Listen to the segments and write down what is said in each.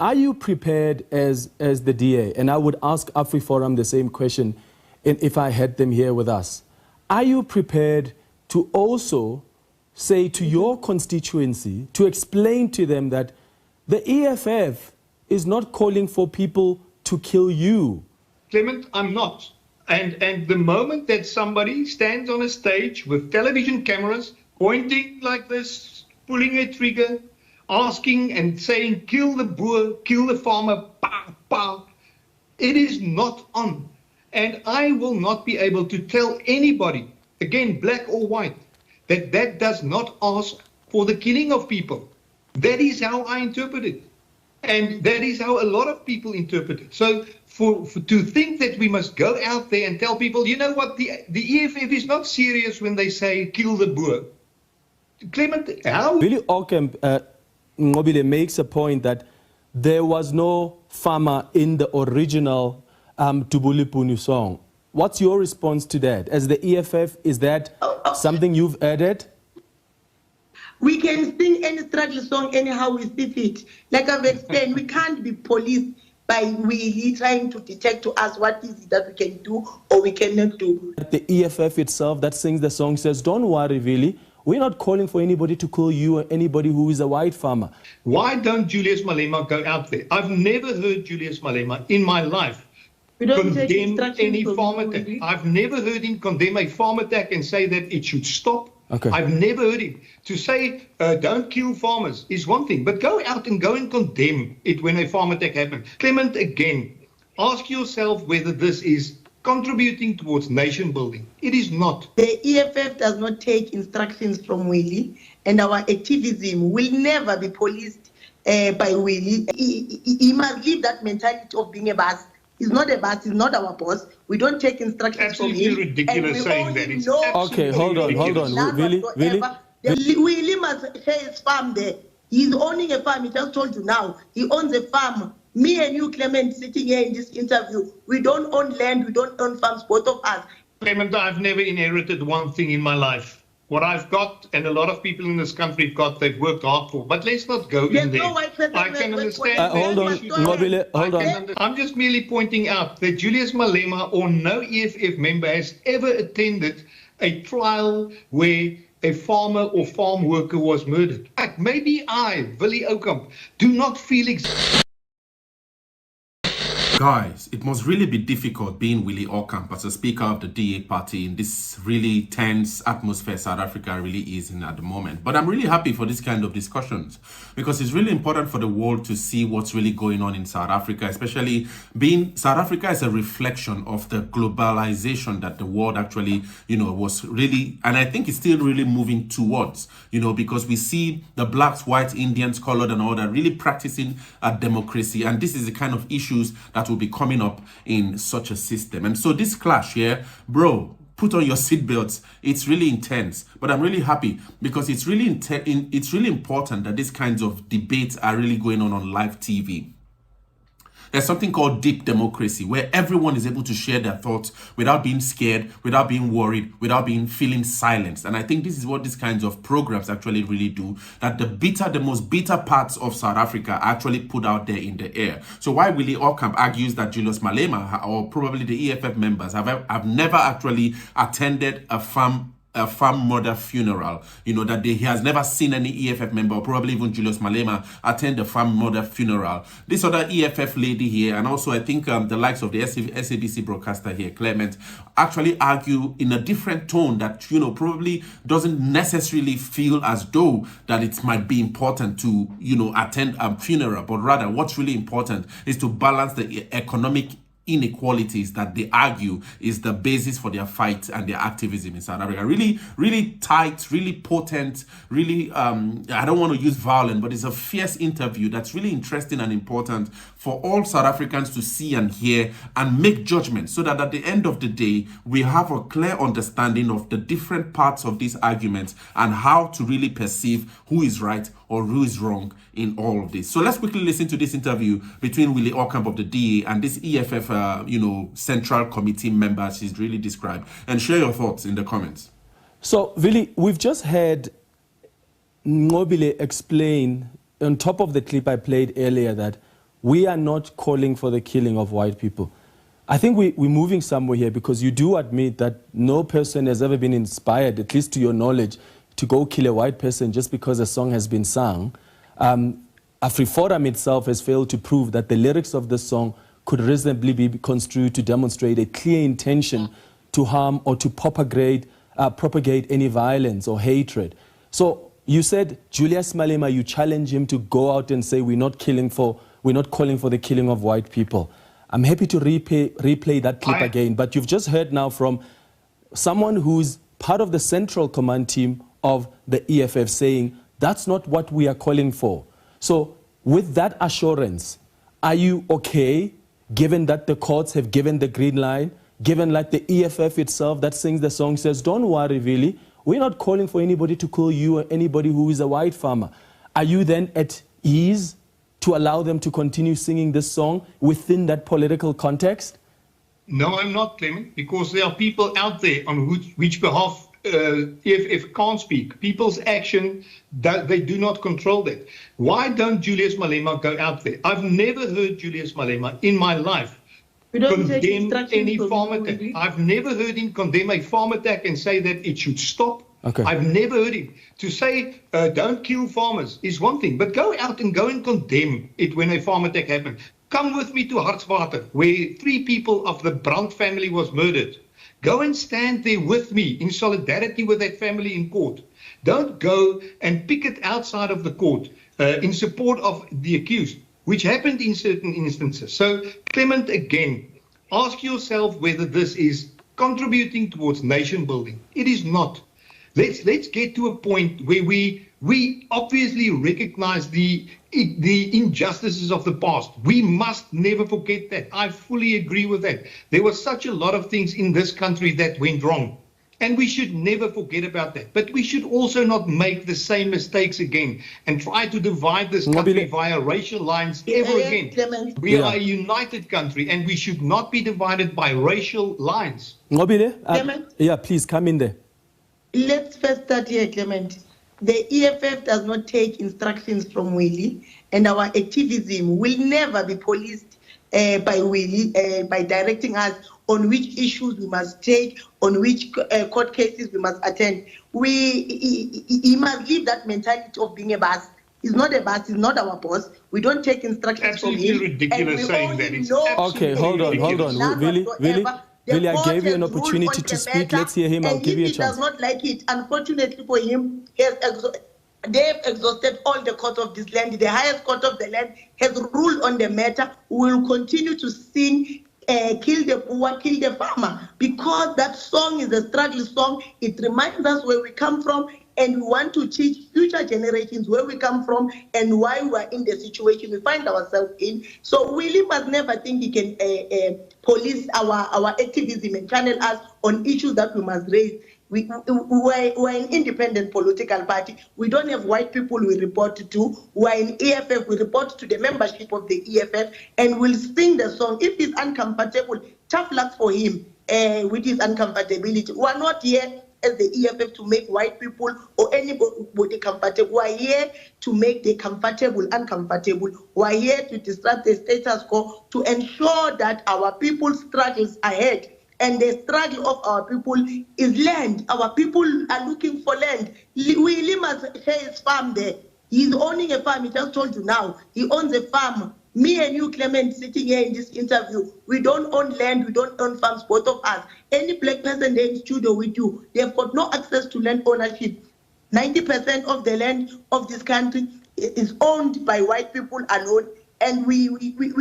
are you prepared as the DA? And I would ask AfriForum the same question if I had them here with us. Are you prepared to also say to your constituency, to explain to them that the EFF is not calling for people to kill you? Clement, I'm not. And the moment that somebody stands on a stage with television cameras, pointing like this, pulling a trigger, asking and saying, kill the Boer, kill the farmer, pow, pow, it is not on. And I will not be able to tell anybody, again, black or white, that does not ask for the killing of people. That is how I interpret it. And that is how a lot of people interpret it. So to think that we must go out there and tell people, you know what, the EFF is not serious when they say kill the Boer. Clement, how? Really, Aucamp Ngobile makes a point that there was no farmer in the original Tubulipunu song. What's your response to that? As the EFF, is that something you've added? We can sing any struggle song anyhow we see fit. Like I've explained, we can't be policed by Willie trying to detect to us what is it that we can do or we cannot do. The EFF itself that sings the song says, don't worry, really. We're not calling for anybody to kill you or anybody who is a white farmer. Why don't Julius Malema go out there? I've never heard Julius Malema in my life condemn any farm attack. I've never heard him condemn a farm attack and say that it should stop. Okay. I've never heard him. To say don't kill farmers is one thing, but go out and condemn it when a farm attack happens. Clement, again, ask yourself whether this is contributing towards nation building. It is not. The EFF does not take instructions from Willie, and our activism will never be policed by Willie. He must leave that mentality of being a boss. He's not a boss, he's not our boss. We don't take instructions from him. Absolutely ridiculous saying that. It's okay, hold on. Really? Willie must share his farm there. He's owning a farm, he just told you now. He owns a farm. Me and you, Clement, sitting here in this interview, we don't own land, we don't own farms, both of us. Clement, I've never inherited one thing in my life. What I've got, and a lot of people in this country have got, they've worked hard for. But let's not go in there. I can understand. Hold on, Ngobile, hold on. I'm just merely pointing out that Julius Malema or no EFF member has ever attended a trial where a farmer or farm worker was murdered. Maybe I, Willie Aucamp, do not feel Guys, it must really be difficult being Willie Aucamp as a Speaker of the DA party in this really tense atmosphere South Africa really is in at the moment. But I'm really happy for this kind of discussions because it's really important for the world to see what's really going on in South Africa, especially being South Africa is a reflection of the globalization that the world actually, was really, and I think it's still really moving towards, because we see the blacks, whites, Indians, colored and all that really practicing a democracy. And this is the kind of issues that will be coming up in such a system. And so this clash here, bro, put on your seatbelts. It's really intense, but I'm really happy because it's really important that these kinds of debates are really going on live TV. There's something called deep democracy where everyone is able to share their thoughts without being scared, without being worried, without feeling silenced. And I think this is what these kinds of programs actually really do, that the most bitter parts of South Africa are actually put out there in the air. So why Willie Aucamp argues that Julius Malema or probably the EFF members have never actually attended a farm mother funeral, that he has never seen any EFF member or probably even Julius Malema attend the farm mother funeral. This other EFF lady here, and also I think the likes of the SABC broadcaster here, Clement, actually argue in a different tone that, probably doesn't necessarily feel as though that it might be important to, attend a funeral, but rather what's really important is to balance the economic inequalities that they argue is the basis for their fight and their activism in South Africa. Really, really tight, really potent, really, I don't want to use violent, but it's a fierce interview that's really interesting and important for all South Africans to see and hear and make judgments so that at the end of the day, we have a clear understanding of the different parts of these arguments and how to really perceive who is right or who is wrong in all of this. So let's quickly listen to this interview between Willie Aucamp of the DA and this EFF, Central Committee member she's really described, and share your thoughts in the comments. So, Willie, we've just had Ngobile explain on top of the clip I played earlier that we are not calling for the killing of white people. I think we're moving somewhere here, because you do admit that no person has ever been inspired, at least to your knowledge, to go kill a white person just because a song has been sung. AfriForum itself has failed to prove that the lyrics of this song could reasonably be construed to demonstrate a clear intention to harm or to propagate any violence or hatred. So you said Julius Malema, you challenge him to go out and say we're not calling for the killing of white people. I'm happy to replay that clip again, but you've just heard now from someone who's part of the central command team of the EFF saying that's not what we are calling for. So with that assurance, are you okay, given that the courts have given the green line, given like the EFF itself that sings the song says, don't worry really, we're not calling for anybody to kill you or anybody who is a white farmer. Are you then at ease to allow them to continue singing this song within that political context? No, I'm not, Clement, because there are people out there on which behalf EFF can't speak. People's action, they do not control that. Why don't Julius Malema go out there? I've never heard Julius Malema in my life condemn any farm attack. I've never heard him condemn a farm attack and say that it should stop. Okay. I've never heard him. To say don't kill farmers is one thing, but go out and condemn it when a farm attack happened. Come with me to Hartswater, where 3 people of the Brandt family was murdered. Go and stand there with me in solidarity with that family in court. Don't go and picket outside of the court in support of the accused, which happened in certain instances. So, Clement, again, ask yourself whether this is contributing towards nation building. It is not. Let's get to a point where we obviously recognize the injustices of the past. We must never forget that. I fully agree with that. There was such a lot of things in this country that went wrong, and we should never forget about that. But we should also not make the same mistakes again and try to divide this country via racial lines ever again. We are a united country, and we should not be divided by racial lines. Ngobile, yeah, please come in there. Let's first start here, Clement. The EFF does not take instructions from Willie, and our activism will never be policed by Willie by directing us on which issues we must take, on which court cases we must attend. He must leave that mentality of being a boss. He's not a boss, he's not our boss. We don't take instructions from him. Absolutely ridiculous saying that. Okay, hold on. Willie, I gave you an opportunity to speak. Let's hear him. I'll give you a chance. He does not like it. Unfortunately for him, they've exhausted all the courts of this land. The highest court of the land has ruled on the matter. We will continue to sing Kill the Boer, Kill the Farmer, because that song is a struggle song. It reminds us where we come from, and we want to teach future generations where we come from and why we are in the situation we find ourselves in. So Willie must never think he can police our activism and channel us on issues that we must raise. We're an independent political party. We don't have white people we report to. We're in EFF. We report to the membership of the EFF, and we'll sing the song. If he's uncomfortable, tough luck for him with his uncomfortability. We're not here as the EFF to make white people or anybody comfortable. We're here to make the comfortable uncomfortable. We're here to disrupt the status quo, to ensure that our people struggles ahead. And the struggle of our people is land. Our people are looking for land. Willie must share his farm there. He's owning a farm. He just told you now. He owns a farm. Me and you, Clement, sitting here in this interview, we don't own land. We don't own farms, both of us. Any black person there in studio with you, they've got no access to land ownership. 90% of the land of this country is owned by white people alone, and we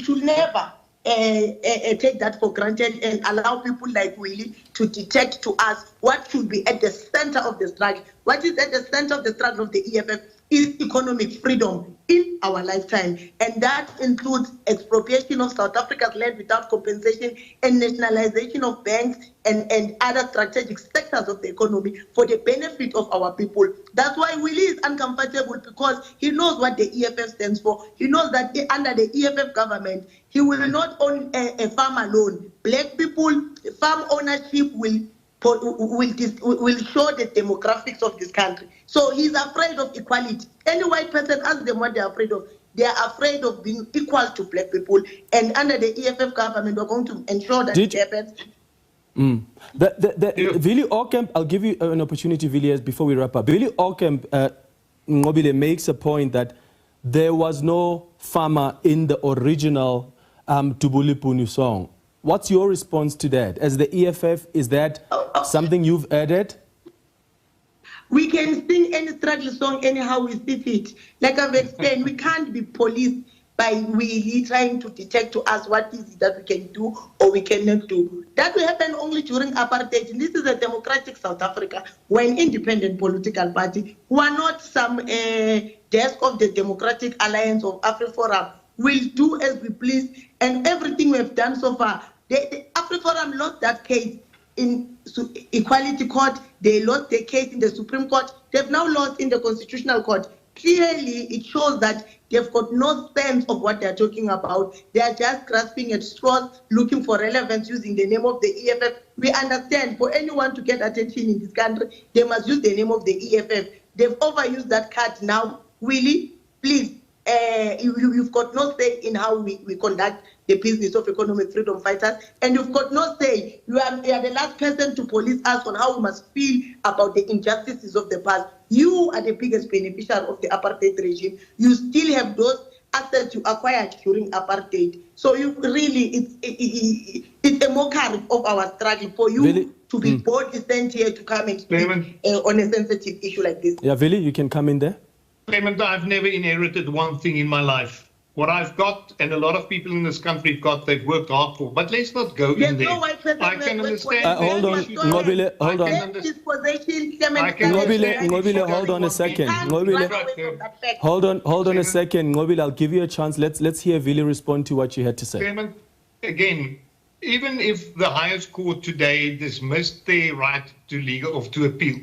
should never take that for granted and allow people like Willie to dictate to us what should be at the center of the struggle. What is at the center of the struggle of the EFF is economic freedom in our lifetime, and that includes expropriation of South Africa's land without compensation and nationalization of banks and other strategic sectors of the economy for the benefit of our people. That's why Willie is uncomfortable, because he knows what the EFF stands for. He knows that under the EFF government, he will not own a farm alone. Black people, farm ownership will show the demographics of this country. So he's afraid of equality. Any white person, ask them what they're afraid of. They are afraid of being equal to black people. And under the EFF government, we're going to ensure that it happens. Willie Aucamp, I'll give you an opportunity, Willie, before we wrap up. Willie Aucamp, Ngobile makes a point that there was no farmer in the original Tubulipunu song. What's your response to that? As the EFF, is that something you've added? We can sing any struggle song anyhow we see fit. Like I've explained, we can't be policed by Willie trying to detect to us what is it that we can do or we cannot do. That will happen only during apartheid. And this is a democratic South Africa. We're an independent political party. We are not some desk of the Democratic Alliance of AfriForum. We'll do as we please. And everything we've done so far, the AfriForum lost that case in Equality Court. They lost their case in the Supreme Court. They've now lost in the Constitutional Court. Clearly, it shows that they've got no sense of what they're talking about. They are just grasping at straws, looking for relevance using the name of the EFF. We understand for anyone to get attention in this country, they must use the name of the EFF. They've overused that card now. Willie, please, you've got no say in how we conduct the business of economic freedom fighters, and you've got no say. You are the last person to police us on how we must feel about the injustices of the past. You are the biggest beneficiary of the apartheid regime. You still have those assets you acquired during apartheid. So you really, it's a mockery of our struggle for you really? To be boldly sent here to come and speak on a sensitive issue like this. Yeah, Willie, you can come in there. Clement, I've never inherited one thing in my life. What I've got, and a lot of people in this country have got, they've worked hard for. But let's not go in there. I can understand. Hold on, Ngobile, hold on. Ngobile, hold on a second. Ngobile, hold on a second. Ngobile, I'll give you a chance. Let's hear Willie respond to what you had to say. Clement, again, even if the highest court today dismissed their right to legal or to appeal,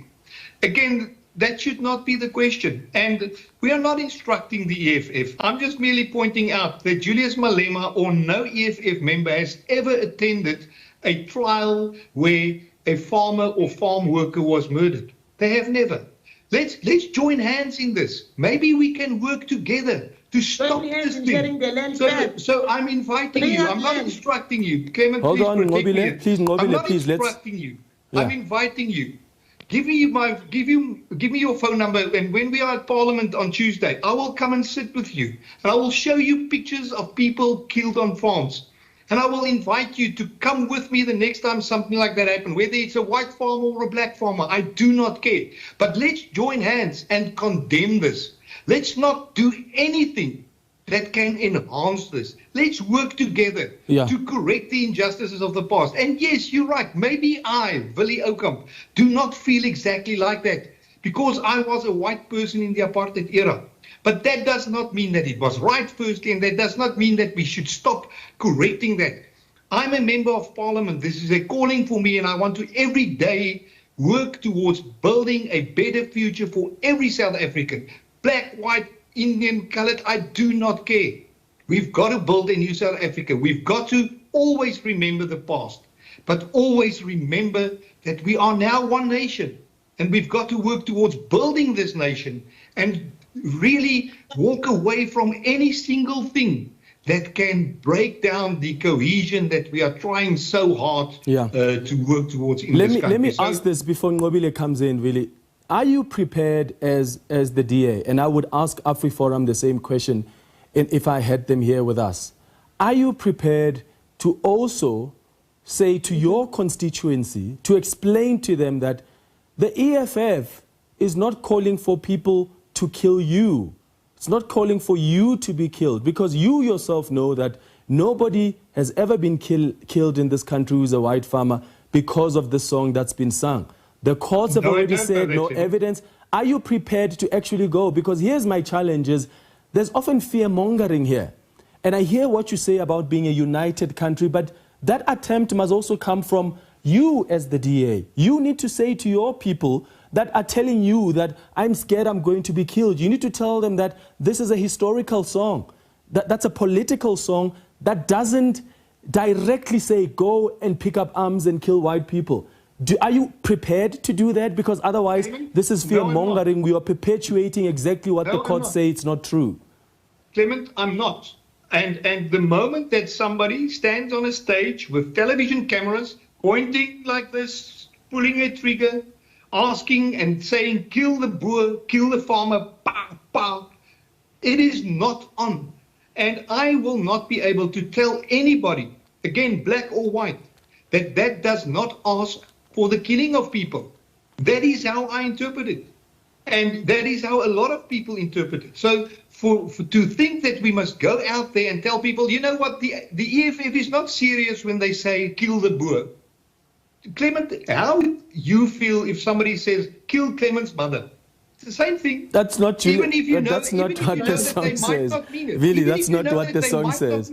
again, that should not be the question. And we are not instructing the EFF. I'm just merely pointing out that Julius Malema or no EFF member has ever attended a trial where a farmer or farm worker was murdered. They have never. Let's join hands in this. Maybe we can work together to stop this thing. So I'm inviting you. I'm not instructing you. Clement, hold on, Ngobile, please, I'm not instructing you. Yeah. I'm inviting you. Give me your phone number, and when we are at Parliament on Tuesday, I will come and sit with you, and I will show you pictures of people killed on farms, and I will invite you to come with me the next time something like that happens, whether it's a white farmer or a black farmer, I do not care. But let's join hands and condemn this. Let's not do anything that can enhance this. Let's work together to correct the injustices of the past. And yes, you're right. Maybe I, Willie Aucamp, do not feel exactly like that because I was a white person in the apartheid era. But that does not mean that it was right, firstly, and that does not mean that we should stop correcting that. I'm a member of Parliament. This is a calling for me, and I want to every day work towards building a better future for every South African, black, white, Indian, colored, I do not care. We've got to build a new South Africa. We've got to always remember the past, but always remember that we are now one nation, and we've got to work towards building this nation and really walk away from any single thing that can break down the cohesion that we are trying so hard to work towards in this country. Let me ask this before Ngobile comes in, Willie. Are you prepared as the DA, and I would ask AfriForum the same question if I had them here with us, are you prepared to also say to your constituency, to explain to them that the EFF is not calling for people to kill you? It's not calling for you to be killed, because you yourself know that nobody has ever been killed in this country who's a white farmer because of the song that's been sung. The courts have already said no evidence. Are you prepared to actually go? Because here's my challenge is, there's often fear-mongering here. And I hear what you say about being a united country, but that attempt must also come from you as the DA. You need to say to your people that are telling you that I'm scared I'm going to be killed. You need to tell them that this is a historical song. That's a political song that doesn't directly say go and pick up arms and kill white people. Are you prepared to do that? Because otherwise, this is fear-mongering. We are perpetuating exactly what the courts say it's not true. Clement, I'm not. And the moment that somebody stands on a stage with television cameras pointing like this, pulling a trigger, asking and saying, kill the Boer, kill the farmer, pow, pow, it is not on. And I will not be able to tell anybody, again, black or white, that that does not ask for the killing of people. That is how I interpret it. And that is how a lot of people interpret it. So to think that we must go out there and tell people, you know what, the EFF is not serious when they say kill the Boer. Clement, how would you feel if somebody says kill Clement's mother? It's the same thing. That's not true. Even if you know, that's not what the song says. Really, that's not what the song says.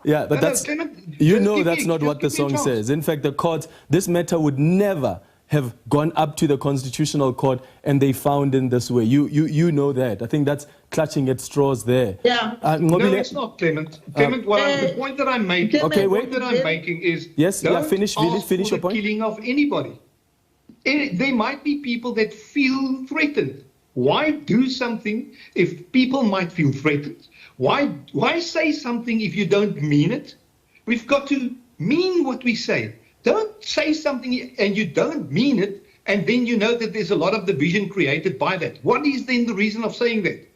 Yeah, but that's, you know, that's not what the song says. In fact, the court, this matter would never have gone up to the Constitutional Court and they found in this way. You know that. I think that's clutching at straws there. Yeah. No, it's not, Clement. Clement, the point that I'm making, is yes, finish your point. Killing of anybody. There might be people that feel threatened. Why do something if people might feel threatened? Why say something if you don't mean it? We've got to mean what we say. Don't say something and you don't mean it, and then you know that there's a lot of division created by that. What is then the reason of saying that?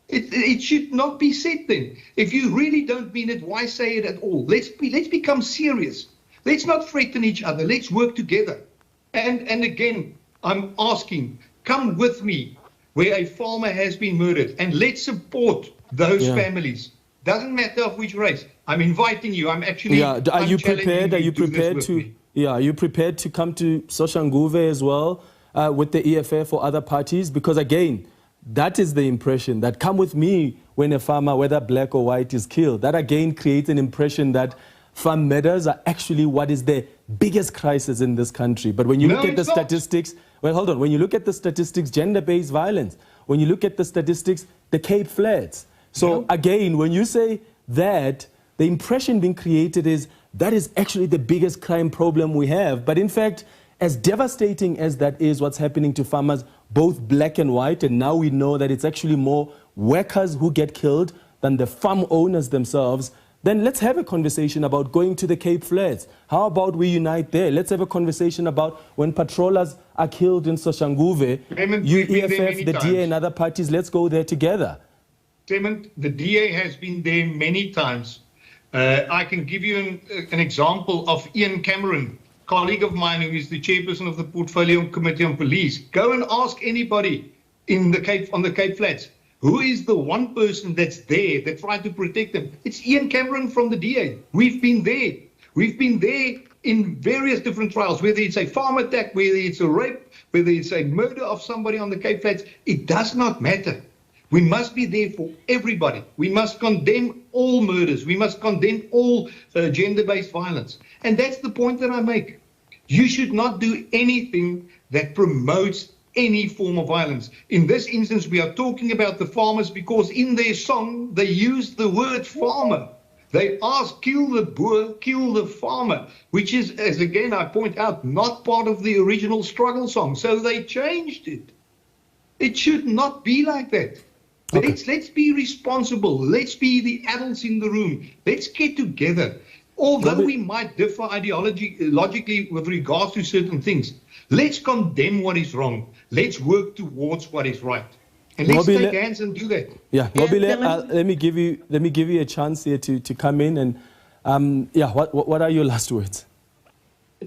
It should not be said then. If you really don't mean it, why say it at all? Let's become serious. Let's not threaten each other. Let's work together. And again, I'm asking, come with me where a farmer has been murdered, and let's support those families. Doesn't matter of which race. I'm inviting you. I'm actually. Yeah. Are you prepared? Are you prepared to? Yeah. Are you prepared to come to Soshanguve as well with the EFF or other parties? Because again, that is the impression that come with me when a farmer, whether black or white, is killed. That again creates an impression that farm matters are actually what is the biggest crisis in this country. But when you look at the statistics, well, hold on. When you look at the statistics, gender-based violence. When you look at the statistics, the Cape Flats. So again, when you say that, the impression being created is that is actually the biggest crime problem we have. But in fact, as devastating as that is what's happening to farmers, both black and white, and now we know that it's actually more workers who get killed than the farm owners themselves, then let's have a conversation about going to the Cape Flats. How about we unite there? Let's have a conversation about when patrollers are killed in Soshanguve, you, EFF, the DA and other parties, let's go there together. Clement, the DA has been there many times. I can give you an example of Ian Cameron, colleague of mine who is the chairperson of the Portfolio Committee on Police. Go and ask anybody on the Cape Flats. Who is the one person that's there that tried to protect them? It's Ian Cameron from the DA. We've been there. We've been there in various different trials, whether it's a farm attack, whether it's a rape, whether it's a murder of somebody on the Cape Flats. It does not matter. We must be there for everybody. We must condemn all murders. We must condemn all gender-based violence. And that's the point that I make. You should not do anything that promotes any form of violence. In this instance, we are talking about the farmers because in their song, they use the word farmer. They ask, kill the Boer, kill the farmer, which is, as again I point out, not part of the original struggle song. So they changed it. It should not be like that. Okay. Let's be responsible. Let's be the adults in the room. Let's get together. Although we might differ ideologically with regards to certain things, let's condemn what is wrong. Let's work towards what is right. And let's take hands and do that. Yeah, Mobile, let me give you a chance here to come in and what are your last words?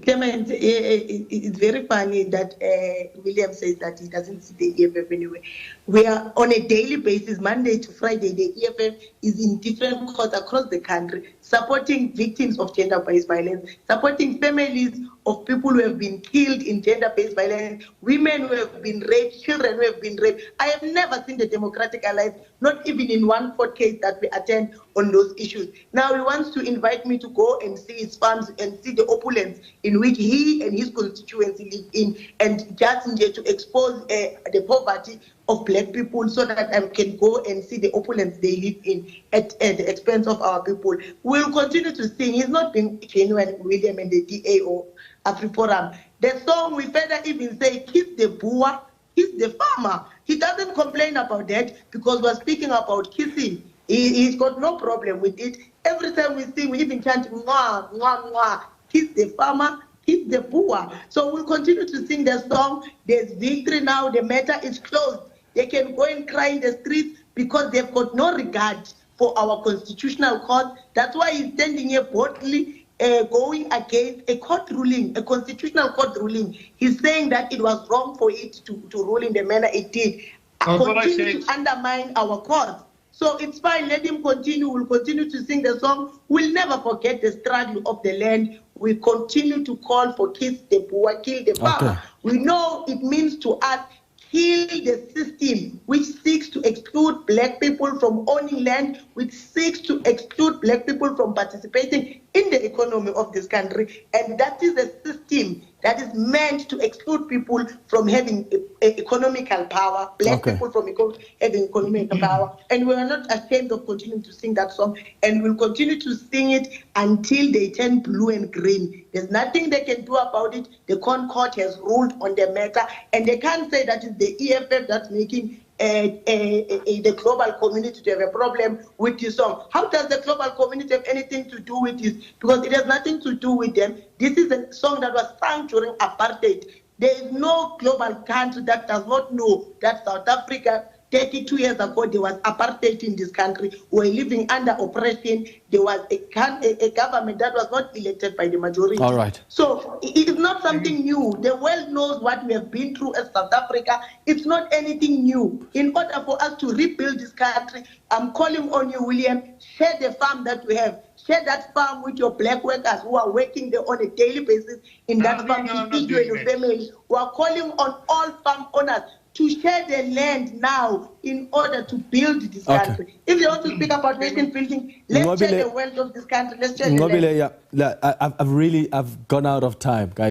Clement, it's very funny that William says that he doesn't see the EFF anyway. We are on a daily basis, Monday to Friday, the EFF is in different courts across the country, supporting victims of gender-based violence, supporting families of people who have been killed in gender-based violence, women who have been raped, children who have been raped. I have never seen the Democratic Alliance, not even in one court case that we attend on those issues. Now he wants to invite me to go and see his farms and see the opulence in which he and his constituency live in, and just to expose the poverty of black people so that I can go and see the opulence they live in at the expense of our people. We'll continue to sing. He's not being genuine, William, and the DA or AfriForum. The song, we better even say, kiss the Boer, kiss the farmer. He doesn't complain about that because we're speaking about kissing He's got no problem with it. Every time we sing, we even chant, mwah, mwah, mwah. Kiss the farmer, kiss the Boer. So we'll continue to sing the song. There's victory now. The matter is closed. They can go and cry in the streets because they've got no regard for our constitutional court. That's why he's standing here boldly going against a court ruling, a constitutional court ruling. He's saying that it was wrong for it to rule in the manner it did. Continue to undermine our court. So it's fine, let him continue. We'll continue to sing the song. We'll never forget the struggle of the land. We continue to call for kiss the Boer, kill the farmer. Okay. We know it means to us, kill the system which seeks to exclude black people from owning land, which seeks to exclude black people from participating in the economy of this country. And that is a system that is meant to exclude people from having economical power, black people from having economical power. And we are not ashamed of continuing to sing that song, and we'll continue to sing it until they turn blue and green. There's nothing they can do about it. The Court has ruled on the matter, and they can't say that it's the EFF that's making the global community to have a problem with this song. How does the global community have anything to do with this? Because it has nothing to do with them. This is a song that was sung during apartheid. There is no global country that does not know that South Africa, 32 years ago, there was apartheid in this country. We were living under oppression. There was a government that was not elected by the majority. All right. So it is not something new. The world knows what we have been through as South Africa. It's not anything new. In order for us to rebuild this country, I'm calling on you, William, share the farm that we have. Share that farm with your black workers who are working there on a daily basis in that farm to feed you and your family. We are calling on all farm owners to share the land now in order to build this country. If you want to speak about nation building, let's share the wealth of this country. Let's share the land. I've gone out of time, guys.